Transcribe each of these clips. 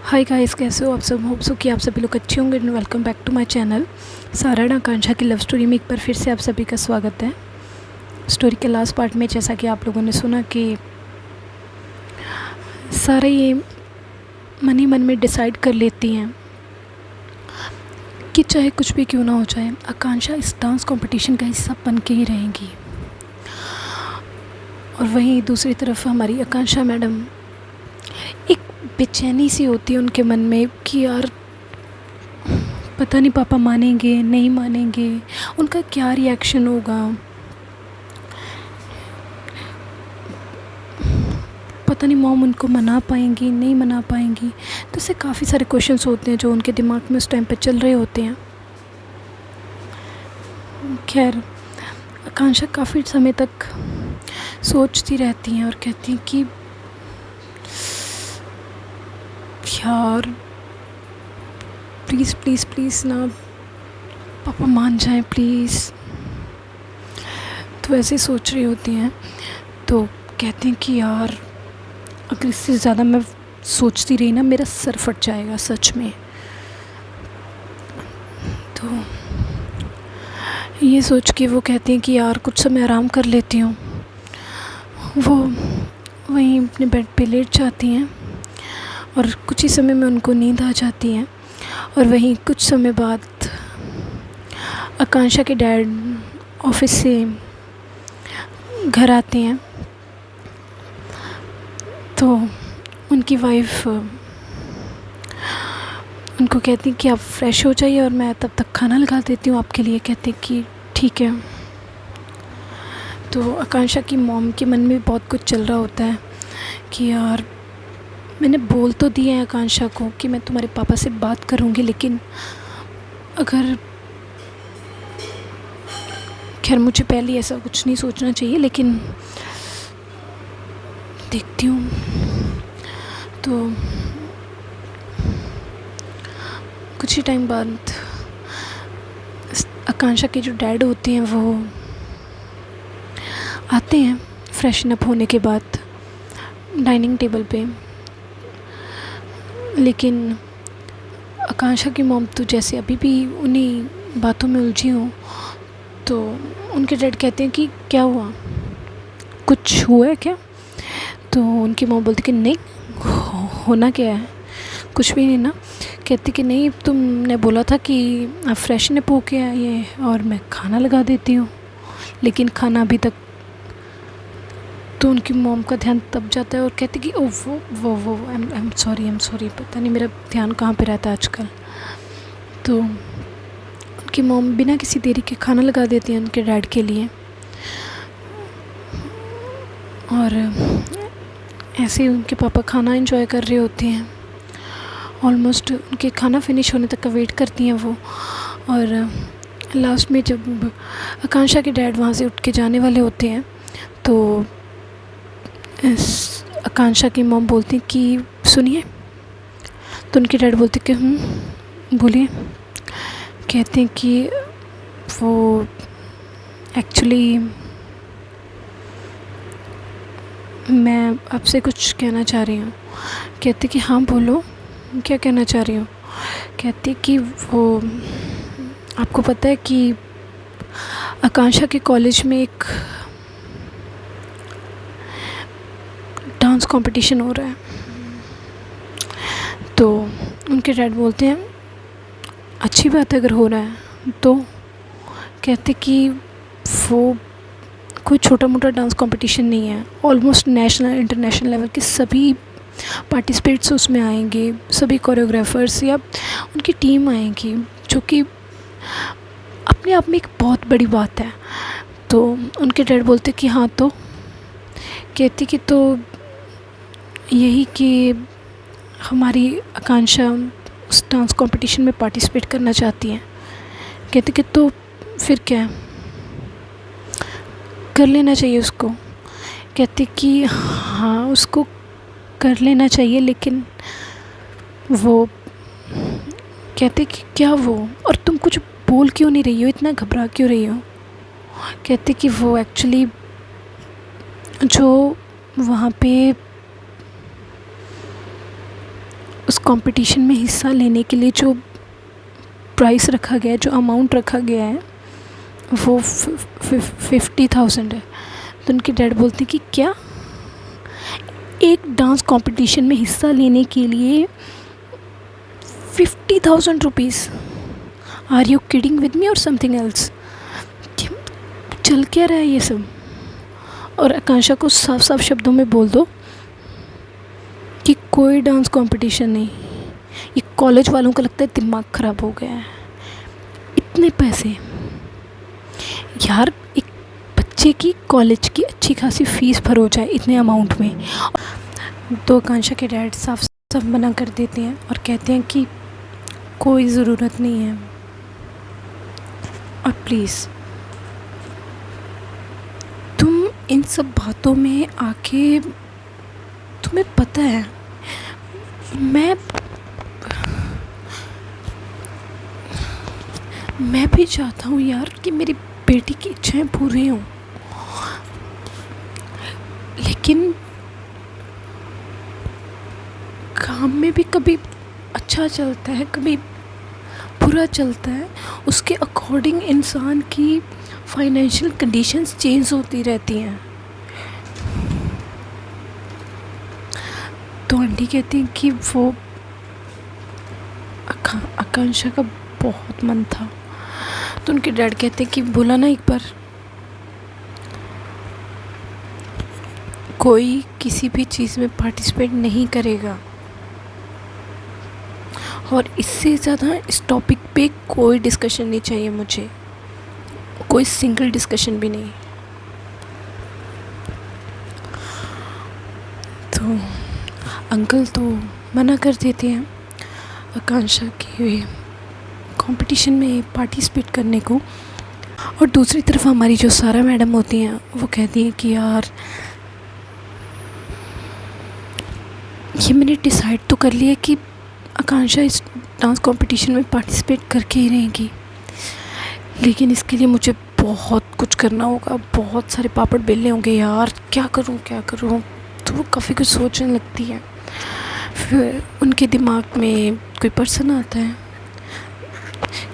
Hi guys, कैसे हो आप सब। होप सो कि आप सभी लोग अच्छे होंगे and welcome back to my channel. Sara and Akanksha की लव स्टोरी में एक बार फिर से आप सभी का स्वागत है। स्टोरी के लास्ट पार्ट में जैसा कि आप लोगों ने सुना कि सारा ये मन ही मन में डिसाइड कर लेती हैं कि चाहे कुछ भी क्यों ना हो जाए, आकांक्षा इस डांस कंपटीशन का हिस्सा बन के ही रहेंगी। और वहीं दूसरी तरफ हमारी आकांक्षा मैडम, एक बेचैनी सी होती है उनके मन में कि यार पता नहीं पापा मानेंगे नहीं मानेंगे, उनका क्या रिएक्शन होगा, पता नहीं मॉम उनको मना पाएंगी नहीं मना पाएंगी। तो ऐसे काफ़ी सारे क्वेश्चंस होते हैं जो उनके दिमाग में उस टाइम पे चल रहे होते हैं। खैर, आकांक्षा काफ़ी समय तक सोचती रहती हैं और कहती हैं कि यार प्लीज़ प्लीज़ प्लीज़ ना पापा मान जाएं प्लीज़। तो ऐसे सोच रही होती हैं तो कहती हैं कि यार अगर इससे ज़्यादा मैं सोचती रही ना, मेरा सर फट जाएगा सच में। तो ये सोच के वो कहती हैं कि यार कुछ समय आराम कर लेती हूँ। वो वहीं अपने बेड पे लेट जाती हैं और कुछ ही समय में उनको नींद आ जाती है। और वहीं कुछ समय बाद आकांक्षा के डैड ऑफिस से घर आते हैं तो उनकी वाइफ उनको कहती कि आप फ्रेश हो जाइए और मैं तब तक खाना लगा देती हूँ आपके लिए। कहते कि ठीक है। तो आकांक्षा की मॉम के मन में बहुत कुछ चल रहा होता है कि यार मैंने बोल तो दिया है आकांक्षा को कि मैं तुम्हारे पापा से बात करूँगी, लेकिन अगर खैर मुझे पहले ऐसा कुछ नहीं सोचना चाहिए, लेकिन देखती हूँ। तो कुछ ही टाइम बाद आकांक्षा के जो डैड होते हैं वो आते हैं फ्रेशन अप होने के बाद डाइनिंग टेबल पे। लेकिन आकांक्षा की मॉम तो जैसे अभी भी उन्हीं बातों में उलझी हो, तो उनके डैड कहते हैं कि क्या हुआ, कुछ हुआ है क्या। तो उनकी मॉम बोलती कि नहीं, होना क्या है, कुछ भी नहीं ना। कहती कि नहीं, तुमने बोला था कि आप फ्रेशन अप होके आइए और मैं खाना लगा देती हूँ, लेकिन खाना अभी तक। तो उनकी मॉम का ध्यान तब जाता है और कहती कि ओ वो आई एम सॉरी, पता नहीं मेरा ध्यान कहाँ पे रहता है आजकल। तो उनकी मॉम बिना किसी देरी के खाना लगा देती है उनके डैड के लिए। और ऐसे ही उनके पापा खाना एंजॉय कर रहे होते हैं। ऑलमोस्ट उनके खाना फिनिश होने तक का वेट करती हैं वो। और लास्ट में जब आकांक्षा के डैड वहाँ से उठ के जाने वाले होते हैं तो आकांक्षा की मॉम बोलती कि सुनिए। तो उनके डैड बोलते कि बोलिए। कहते हैं कि वो एक्चुअली मैं आपसे कुछ कहना चाह रही हूँ। कहते कि हाँ बोलो, क्या कहना चाह रही हूँ। कहते कि वो आपको पता है कि आकांक्षा के कॉलेज में एक डांस कंपटीशन हो रहा है। तो उनके डैड बोलते हैं अच्छी बात है अगर हो रहा है तो। कहते कि वो कोई छोटा मोटा डांस कंपटीशन नहीं है, ऑलमोस्ट नेशनल इंटरनेशनल लेवल के सभी पार्टिसिपेट्स उसमें आएंगे, सभी कोरियोग्राफर्स या उनकी टीम आएंगी, जो कि अपने आप में एक बहुत बड़ी बात है। तो उनके डैड बोलते कि हाँ तो। कहती कि तो यही कि हमारी आकांक्षा उस डांस कंपटीशन में पार्टिसिपेट करना चाहती हैं। कहते कि तो फिर क्या है, कर लेना चाहिए उसको। कहते कि हाँ उसको कर लेना चाहिए, लेकिन वो कहते कि क्या वो, और तुम कुछ बोल क्यों नहीं रही हो, इतना घबरा क्यों रही हो। कहते कि वो एक्चुअली जो वहाँ पे उस कंपटीशन में हिस्सा लेने के लिए जो प्राइस रखा गया है, जो अमाउंट रखा गया है, वो 50,000 है। तो उनकी डैड बोलते कि क्या, एक डांस कंपटीशन में हिस्सा लेने के लिए 50,000 rupees? Are you kidding with me और समथिंग एल्स? चल क्या रहा है ये सब? और आकांक्षा को साफ साफ शब्दों में बोल दो कि कोई डांस कंपटीशन नहीं। ये कॉलेज वालों का लगता है दिमाग ख़राब हो गया है। इतने पैसे यार, एक बच्चे की कॉलेज की अच्छी खासी फ़ीस भर हो जाए इतने अमाउंट में। तो आकांक्षा के डैड साफ साफ मना कर देते हैं और कहते हैं कि कोई ज़रूरत नहीं है, और प्लीज़ तुम इन सब बातों में आके, तुम्हें पता है मैं भी चाहता हूँ यार कि मेरी बेटी की इच्छाएं पूरी हों, लेकिन काम में भी कभी अच्छा चलता है, कभी बुरा चलता है। उसके अकॉर्डिंग इंसान की फाइनेंशियल कंडीशंस चेंज होती रहती हैं। तो आंटी कहती हैं कि वो आकांक्षा का बहुत मन था। तो उनके डैड कहते हैं कि बोला ना एक बार, कोई किसी भी चीज़ में पार्टिसिपेट नहीं करेगा, और इससे ज़्यादा इस टॉपिक पे कोई डिस्कशन नहीं चाहिए मुझे, कोई सिंगल डिस्कशन भी नहीं। तो अंकल तो मना कर देते हैं आकांक्षा के कंपटीशन में पार्टिसिपेट करने को। और दूसरी तरफ हमारी जो सारा मैडम होती हैं वो कहती हैं कि यार ये मैंने डिसाइड तो कर लिया कि आकांक्षा इस डांस कंपटीशन में पार्टिसिपेट करके ही रहेगी, लेकिन इसके लिए मुझे बहुत कुछ करना होगा, बहुत सारे पापड़ बेलने होंगे यार, क्या करूं क्या करूं। तो वो काफ़ी कुछ सोचने लगती है। फिर उनके दिमाग में कोई पर्सन आता है,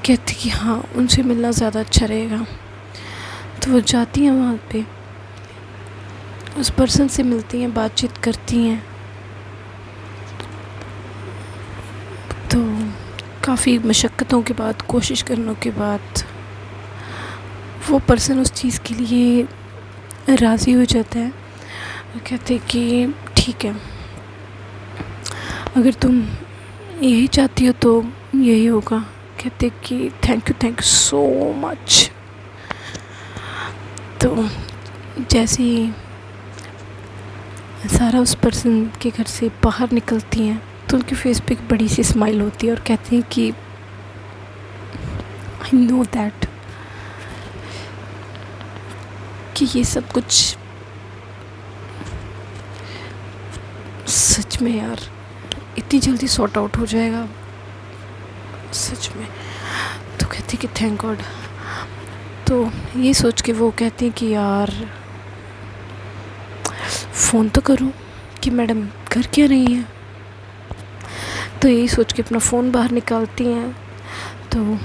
कहती कि हाँ उनसे मिलना ज़्यादा अच्छा रहेगा। तो वो जाती हैं वहाँ पे, उस पर्सन से मिलती हैं, बातचीत करती हैं। तो काफ़ी मशक्क़तों के बाद, कोशिश करने के बाद वो पर्सन उस चीज़ के लिए राज़ी हो जाता है। वो कहते कि ठीक है, अगर तुम यही चाहती हो तो यही होगा। कहते कि थैंक यू सो मच। तो जैसे ही सारा उस पर्सन के घर से बाहर निकलती हैं तो उनके फेस पे एक बड़ी सी स्माइल होती है और कहती हैं कि आई नो दैट कि ये सब कुछ सच में यार इतनी जल्दी सॉर्ट आउट हो जाएगा, सच में। तो कहती कि थैंक गॉड। तो ये सोच के वो कहती हैं कि यार फ़ोन तो करूं कि मैडम कर क्या रही हैं। तो यही सोच के अपना फ़ोन बाहर निकालती हैं। तो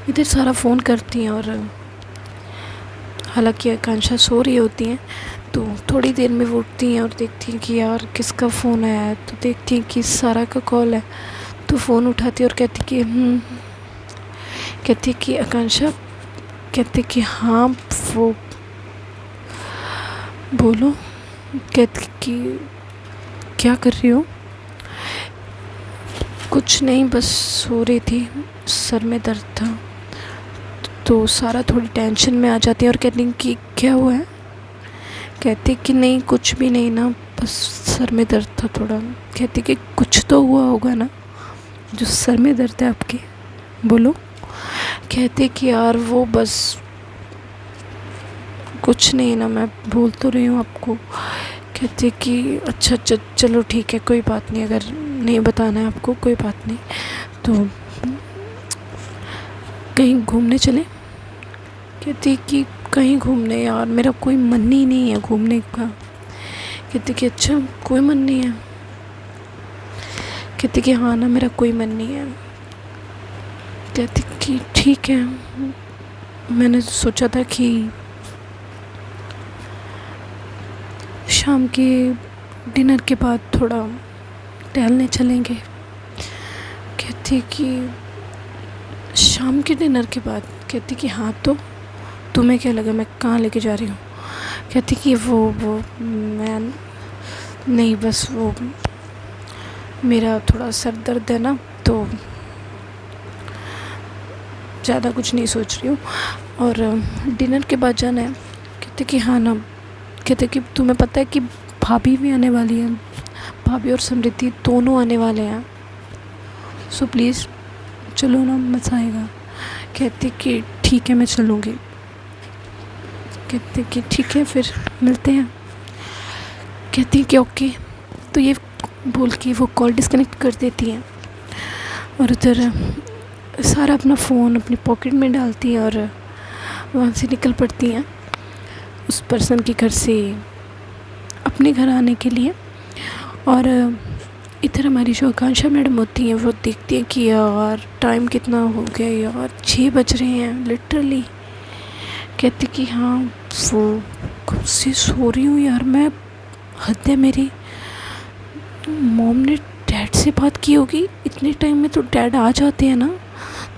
इधर सारा फ़ोन करती हैं, और हालांकि आकांक्षा सो रही होती हैं। तो थोड़ी देर में वो उठती हैं और देखती हैं कि यार किसका फ़ोन आया है। तो देखती हैं कि सारा का कॉल है। तो फ़ोन उठाती है और कहती कि कहती कि आकांक्षा, कहती कि हाँ वो बोलो। कहती कि क्या कर रही हो? कुछ नहीं, बस सो रही थी, सर में दर्द था। तो सारा थोड़ी टेंशन में आ जाती है और कहती है कि क्या हुआ है? कहती कि नहीं कुछ भी नहीं ना, बस सर में दर्द था थोड़ा। कहती कि कुछ तो हुआ होगा ना जो सर में दर्द है आपके, बोलो। कहते कि यार वो बस कुछ नहीं ना, मैं भूल तो रही हूँ आपको। कहते कि अच्छा चलो ठीक है, कोई बात नहीं, अगर नहीं बताना है आपको कोई बात नहीं। तो कहीं घूमने चलें? कहती कि कहीं घूमने यार, मेरा कोई मन ही नहीं है घूमने का। कहती कि अच्छा कोई मन नहीं है। कहती कि हाँ ना, मेरा कोई मन नहीं है। कहती कि ठीक है, मैंने सोचा था कि शाम के डिनर के बाद थोड़ा टहलने चलेंगे। कहती कि शाम के डिनर के बाद। कहती कि हाँ, तो तुम्हें क्या लगा मैं कहाँ लेके जा रही हूँ? कहती कि वो मैं नहीं, बस वो मेरा थोड़ा सर दर्द है ना, तो ज़्यादा कुछ नहीं सोच रही हूँ और डिनर के बाद जाना है। कहते कि हाँ ना। कहते कि तुम्हें पता है कि भाभी भी आने वाली है, भाभी और समृद्धि दोनों आने वाले हैं, सो प्लीज़ चलो ना, मज़ा आएगा। कहते कि ठीक है, मैं चलूँगी। कहते कि ठीक है, फिर मिलते हैं। कहती कि ओके। तो ये बोल के वो कॉल डिस्कनेक्ट कर देती हैं और उधर सारा अपना फ़ोन अपनी पॉकेट में डालती हैं और वहाँ से निकल पड़ती हैं उस पर्सन के घर से अपने घर आने के लिए। और इधर हमारी जो आकांक्षा मैडम होती हैं वो देखती हैं कि यार टाइम कितना हो गया यार, 6 बज रहे हैं लिटरली। कहती कि हाँ, वो कब से सो रही हूँ यार मैं, हद है मेरी। मॉम ने डैड से बात की होगी, इतने टाइम में तो डैड आ जाते हैं ना,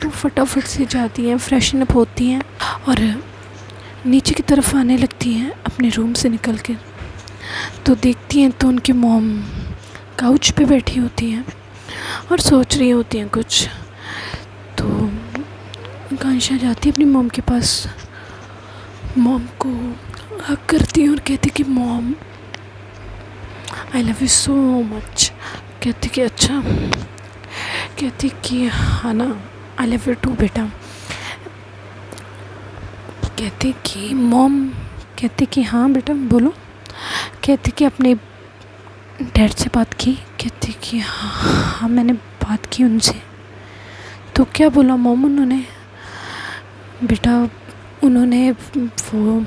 तो फटाफट से जाती हैं, फ्रेशन अप होती हैं और नीचे की तरफ आने लगती हैं अपने रूम से निकल कर। तो देखती हैं तो उनकी मॉम काउच पे बैठी होती हैं और सोच रही होती हैं कुछ। तो आकांक्षा जाती है अपनी मॉम के पास, मॉम को हग करती है और कहती कि mom I love you so much. कहती कि अच्छा। कहती कि हाँ ना, आई लव यू टू बेटा। कहती कि मॉम। कहती कि हाँ बेटा बोलो। कहती कि अपने डैड से बात की? कहती कि हाँ मैंने बात की उनसे। तो क्या बोला मॉम उन्होंने? बेटा उन्होंने वो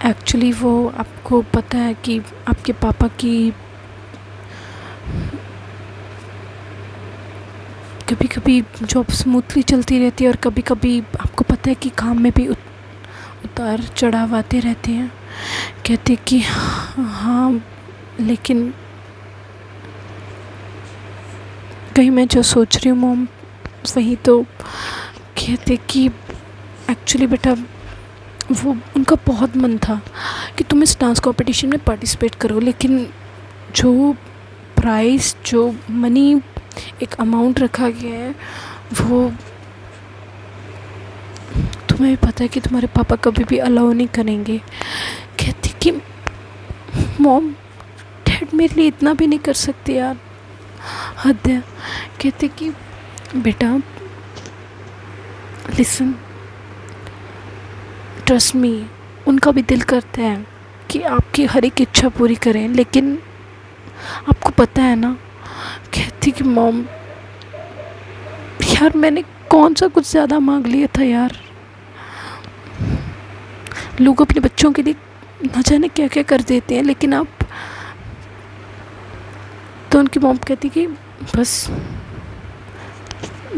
एक्चुअली वो आपको पता है कि आपके पापा की कभी कभी जॉब स्मूथली चलती रहती है और कभी कभी आपको पता है कि काम में भी उतार चढ़ाव आते रहते हैं। कहते कि हाँ, लेकिन कहीं मैं जो सोच रही हूँ मॉम वही तो। कहते कि एक्चुअली बेटा वो उनका बहुत मन था कि तुम इस डांस कंपटीशन में पार्टिसिपेट करो, लेकिन जो प्राइस जो मनी एक अमाउंट रखा गया है वो तुम्हें भी पता है कि तुम्हारे पापा कभी भी अलाउ नहीं करेंगे। कहती कि मॉम डैड मेरे लिए इतना भी नहीं कर सकते यार, हद है। कहते कि बेटा लिसन, ट्रस्ट मी, उनका भी दिल करता है कि आपकी हर एक इच्छा पूरी करें, लेकिन आपको पता है ना। कहती कि मॉम यार मैंने कौन सा कुछ ज़्यादा मांग लिया था यार, लोग अपने बच्चों के लिए न जाने क्या क्या कर देते हैं, लेकिन आप। तो उनकी मॉम कहती कि बस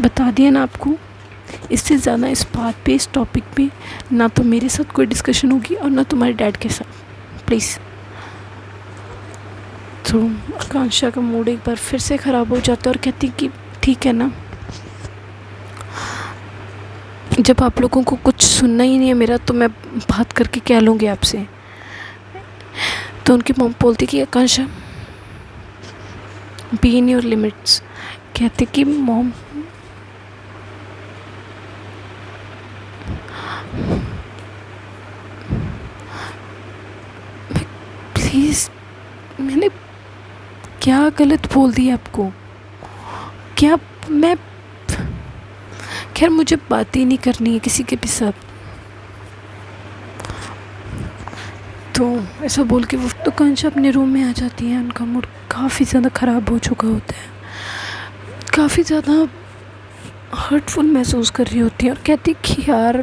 बता दिया ना आपको, इससे ज़्यादा इस बात पे इस टॉपिक पे ना तो मेरे साथ कोई डिस्कशन होगी और ना तुम्हारे डैड के साथ, प्लीज़। तो आकांक्षा का मूड एक बार फिर से ख़राब हो जाता है और कहती कि ठीक है ना, जब आप लोगों को कुछ सुनना ही नहीं है मेरा तो मैं बात करके क्या लूँगी आपसे। तो उनकी मॉम बोलती कि आकांक्षा बी इन योर लिमिट्स। कहते कि मॉम प्लीज़, मैंने क्या गलत बोल दिया आपको? क्या मैं, खैर मुझे बात ही नहीं करनी है किसी के भी साथ। तो ऐसा बोल के वो आकांक्षा अपने रूम में आ जाती है। उनका मूड काफ़ी ज़्यादा ख़राब हो चुका होता है, काफ़ी ज़्यादा हर्टफुल महसूस कर रही होती हैं और कहती कि यार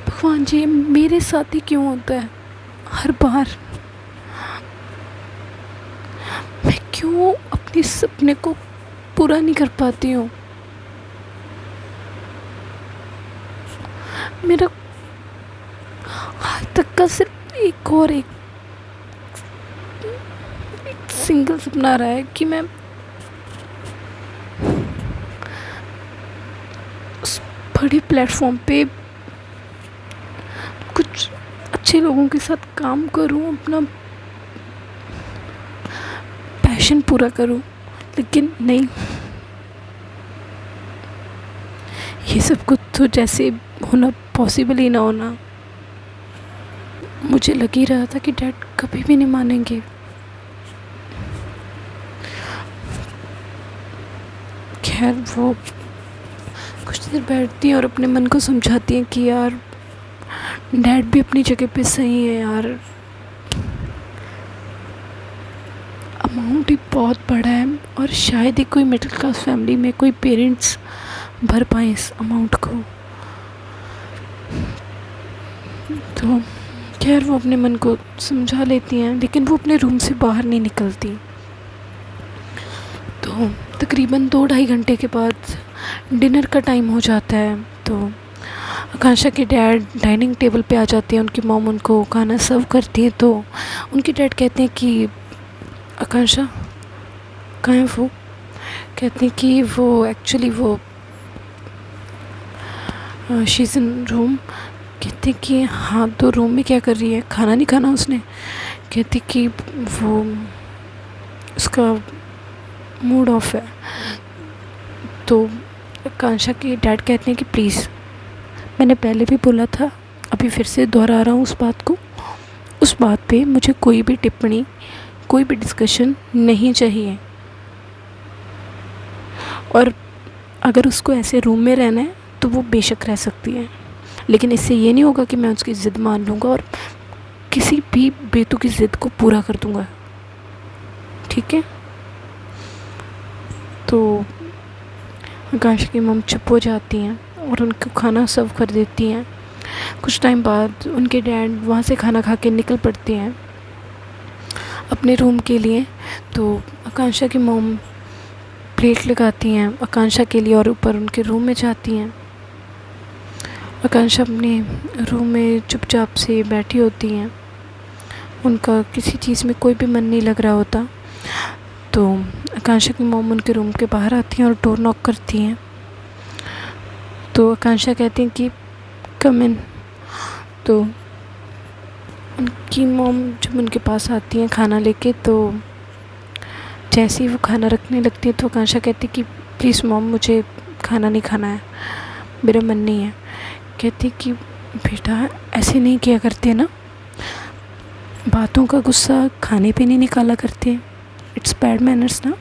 भगवान जी, मेरे साथ ही क्यों होता है हर बार। मैं क्यों अपने सपने को पूरा नहीं कर पाती हूँ। मेरा आज तक का सिर्फ एक सिंगल सपना रहा है कि मैं उस बड़े प्लेटफॉर्म पे कुछ अच्छे लोगों के साथ काम करूं, अपना पैशन पूरा करूं। लेकिन नहीं, ये सब कुछ तो जैसे होना पॉसिबल ही ना होना। मुझे लग ही रहा था कि डैड कभी भी नहीं मानेंगे। खैर, वो कुछ देर बैठती हैं और अपने मन को समझाती हैं कि यार डैड भी अपनी जगह पे सही है यार। अमाउंट ही बहुत बड़ा है और शायद ही कोई मिडिल क्लास फैमिली में कोई पेरेंट्स भर पाए इस अमाउंट को। तो खैर, वो अपने मन को समझा लेती हैं, लेकिन वो अपने रूम से बाहर नहीं निकलती। तो तकरीबन 2-2.5 घंटे के बाद डिनर का टाइम हो जाता है। तो आकांक्षा के डैड डाइनिंग टेबल पे आ जाते हैं। उनकी मॉम उनको खाना सर्व करती है। तो उनके डैड कहते हैं कि आकांक्षा कहाँ है वो। कहते हैं कि वो एक्चुअली वो शी इज़ इन रूम। कहते हैं कि हाँ, तो रूम में क्या कर रही है, खाना नहीं खाना उसने। कहती कि वो उसका मूड ऑफ है। तो आकांक्षा के डैड कहते हैं कि प्लीज़, मैंने पहले भी बोला था, अभी फिर से दोहरा रहा हूँ उस बात को। उस बात पे मुझे कोई भी टिप्पणी, कोई भी डिस्कशन नहीं चाहिए। और अगर उसको ऐसे रूम में रहना है तो वो बेशक रह सकती है, लेकिन इससे ये नहीं होगा कि मैं उसकी ज़िद मान लूँगा और किसी भी बेतुकी ज़िद को पूरा कर दूँगा। ठीक है। तो आकांक्षा की मम चुप हो जाती हैं और उनको खाना सर्व कर देती हैं। कुछ टाइम बाद उनके डैड वहाँ से खाना खा के निकल पड़ते हैं अपने रूम के लिए। तो आकांक्षा की मम प्लेट लगाती हैं आकांक्षा के लिए और ऊपर उनके रूम में जाती हैं। आकांक्षा अपने रूम में चुपचाप से बैठी होती हैं। उनका किसी चीज़ में कोई भी मन नहीं लग रहा होता। तो आकांक्षा की मॉम उनके रूम के बाहर आती हैं और डोर नॉक करती हैं। तो आकांक्षा कहती हैं कि कम इन। तो उनकी मॉम जब उनके पास आती हैं खाना लेके, तो जैसे ही वो खाना रखने लगती है तो आकांक्षा कहती है कि प्लीज़ मॉम, मुझे खाना नहीं खाना है, मेरा मन नहीं है। कहती कि बेटा, ऐसे नहीं किया करते ना, बातों का गुस्सा खाने पे नहीं निकाला करते, इट्स बैड मैनर्स ना।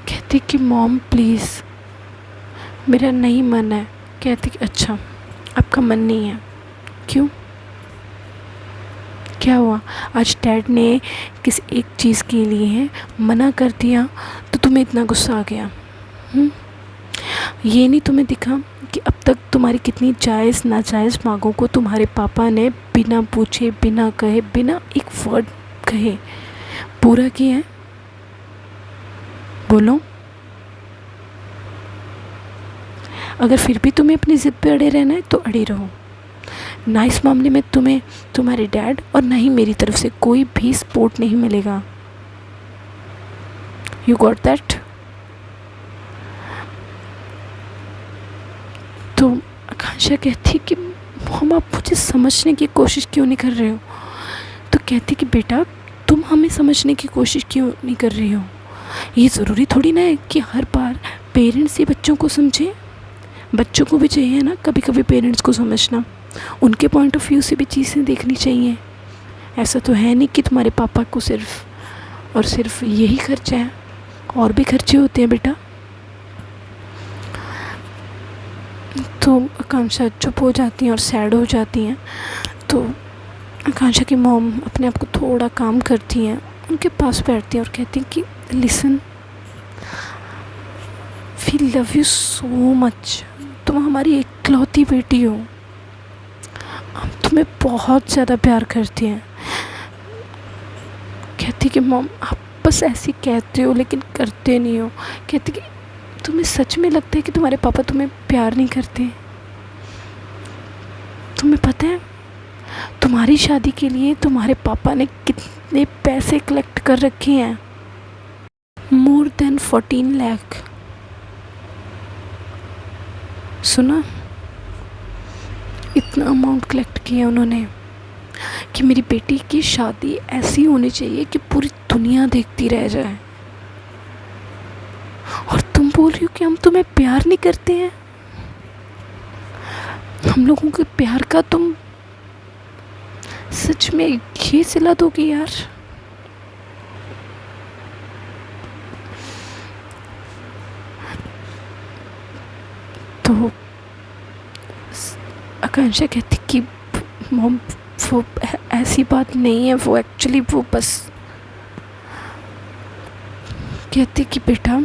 कहती कि मॉम प्लीज़, मेरा नहीं मन है। कहती कि अच्छा, आपका मन नहीं है, क्यों, क्या हुआ? आज डैड ने किसी एक चीज़ के लिए मना कर दिया तो तुम्हें इतना गुस्सा आ गया? ये नहीं तुम्हें दिखा कि अब तक तुम्हारी कितनी जायज़ नाजायज़ मांगों को तुम्हारे पापा ने बिना पूछे, बिना कहे, बिना एक वर्ड कहे पूरा किया है? बोलो। अगर फिर भी तुम्हें अपनी ज़िद पे अड़े रहना है तो अड़े रहो ना। इस मामले में तुम्हें तुम्हारे डैड और ना ही मेरी तरफ से कोई भी सपोर्ट नहीं मिलेगा। You got that? तो आकांक्षा कहती कि मॉम, आप मुझे समझने की कोशिश क्यों नहीं कर रहे हो? तो कहती कि बेटा, तुम हमें समझने की कोशिश क्यों नहीं कर रही हो? ये ज़रूरी थोड़ी ना है कि हर बार पेरेंट्स ही बच्चों को समझें। बच्चों को भी चाहिए ना कभी कभी पेरेंट्स को समझना, उनके पॉइंट ऑफ व्यू से भी चीज़ें देखनी चाहिए। ऐसा तो है नहीं कि तुम्हारे पापा को सिर्फ और सिर्फ यही खर्चा है, और भी खर्चे होते हैं बेटा। तो आकांक्षा चुप हो जाती हैं और सैड हो जाती हैं। तो आकांक्षा की मॉम अपने आप को थोड़ा काम करती हैं, उनके पास बैठती हैं और कहती हैं कि listen, we love you so much. तुम हमारी इकलौती बेटी हो। हम तुम्हें बहुत ज़्यादा प्यार करते हैं। कहती कि मॉम आप बस ऐसे कहते हो लेकिन करते नहीं हो। कहती कि तुम्हें सच में लगता है कि तुम्हारे पापा तुम्हें प्यार नहीं करते। तुम्हें पता है तुम्हारी शादी के लिए तुम्हारे पापा ने कितने पैसे कलेक्ट कर रखे हैं? More than 14 lakh. सुना, इतना अमाउंट कलेक्ट किया उन्होंने कि मेरी बेटी की शादी ऐसी होनी चाहिए कि पूरी दुनिया देखती रह जाए। और तुम बोल रही हो कि हम तुम्हें प्यार नहीं करते हैं? हम लोगों के प्यार का तुम सच में ये सिला दोगी यार? तो आकांक्षा कहती कि मॉम वो ऐसी बात नहीं है, वो एक्चुअली वो बस कहती कि बेटा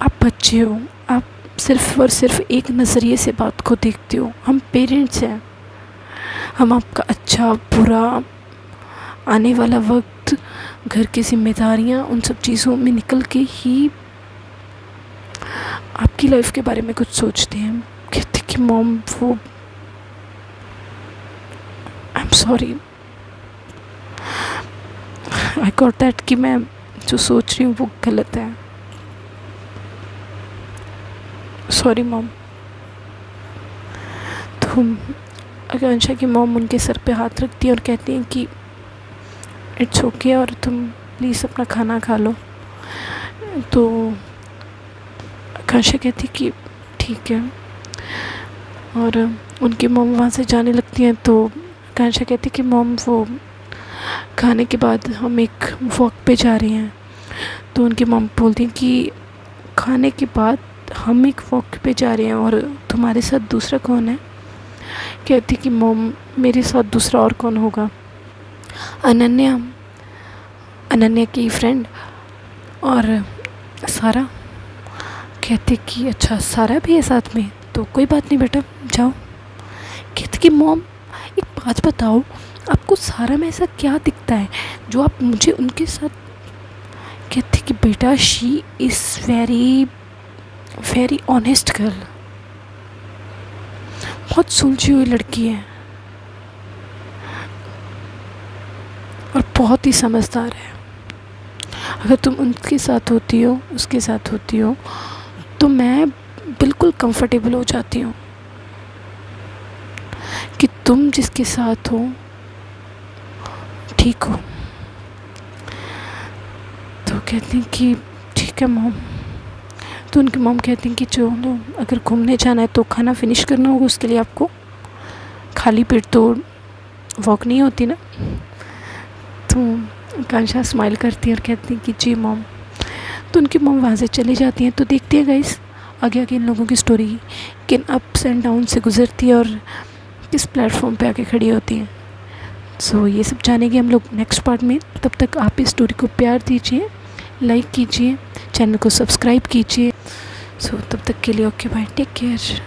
आप बच्चे हो, आप सिर्फ और सिर्फ एक नज़रिए से बात को देखते हो। हम पेरेंट्स हैं, हम आपका अच्छा बुरा आने वाला वक्त, घर की जिम्मेदारियां, उन सब चीज़ों में निकल के ही आपकी लाइफ के बारे में कुछ सोचते हैं। कहते कि मॉम वो I am sorry, I got that कि मैं जो सोच रही हूँ वो गलत है। Sorry mom. तो आकांक्षा की मॉम उनके सर पे हाथ रखती है और कहती हैं कि इट्स ओके और तुम प्लीज़ अपना खाना खा लो। तो आकांक्षा कहती कि ठीक है, और उनकी मॉम वहाँ से जाने लगती हैं। तो आकांक्षा कहती कि मॉम वो खाने के बाद हम एक वॉक पे जा रहे हैं। तो उनकी मॉम बोलती हैं कि खाने के बाद हम एक वॉक पे जा रहे हैं और तुम्हारे साथ दूसरा कौन है? कहती कि मॉम मेरे साथ दूसरा और कौन होगा? अनन्या, अनन्या की फ्रेंड और सारा। कहते कि अच्छा सारा भी है साथ में, तो कोई बात नहीं बेटा जाओ। कहते कि मॉम एक बात बताओ, आपको सारा में ऐसा क्या दिखता है जो आप मुझे उनके साथ? कहते कि बेटा she is very very honest girl, बहुत सुलझी हुई लड़की है और बहुत ही समझदार है। अगर तुम उनके साथ होती हो, उसके साथ होती हो, तो मैं बिल्कुल कंफर्टेबल हो जाती हूँ कि तुम जिसके साथ हो ठीक हो। तो कहती हैं कि ठीक है मॉम। तो उनकी मॉम कहती हैं कि चलो अगर घूमने जाना है तो खाना फिनिश करना होगा, उसके लिए आपको खाली पेट तो वॉक नहीं होती ना। तो आकांक्षा स्माइल करती है और कहती हैं कि जी मॉम। तो उनकी मॉम वहाँ से चली जाती हैं। तो देखते हैं गाइस आगे आगे इन लोगों की स्टोरी किन अप्स एंड डाउन से गुजरती है और किस प्लेटफॉर्म पे आके खड़ी होती हैं। सो ये सब जानेंगे हम लोग नेक्स्ट पार्ट में। तब तक आप इस स्टोरी को प्यार दीजिए, लाइक कीजिए, चैनल को सब्सक्राइब कीजिए। सो तब तक के लिए ओके बाय, टेक केयर।